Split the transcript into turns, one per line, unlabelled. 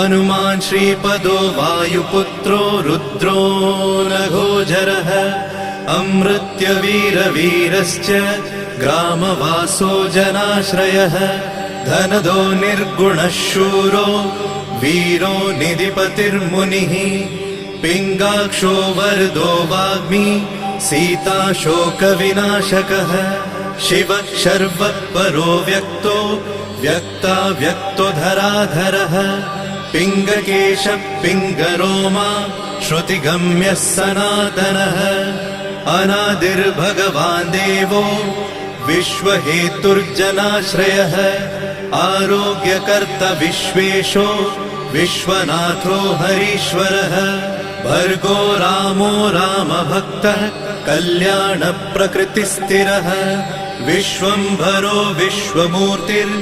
हनुमान् श्रीपदो वायुपुत्रो रुद्रो नघोजरः अमृत्यवीरवीरश्च ग्रामवासो जनाश्रयः धनदो निर्गुणः शूरो वीरो निधिपतिर्मुनिः पिङ्गाक्षो वरदो वाग्मी सीताशोकविनाशकः शिवः शर्वपरो व्यक्तो व्यक्ताव्यक्तो धराधरः पिङ्गकेशः पिङ्गरोमा श्रुतिगम्यः सनातनः अनादिर्भगवान् देवो विश्वहेतुर्जनाश्रयः आरोग्यकर्ता विश्वेशो विश्वनाथो हरीश्वरः भर्गो रामो रामभक्तः कल्याणप्रकृतिस्थिरः विश्वम्भरो विश्वमूर्तिर्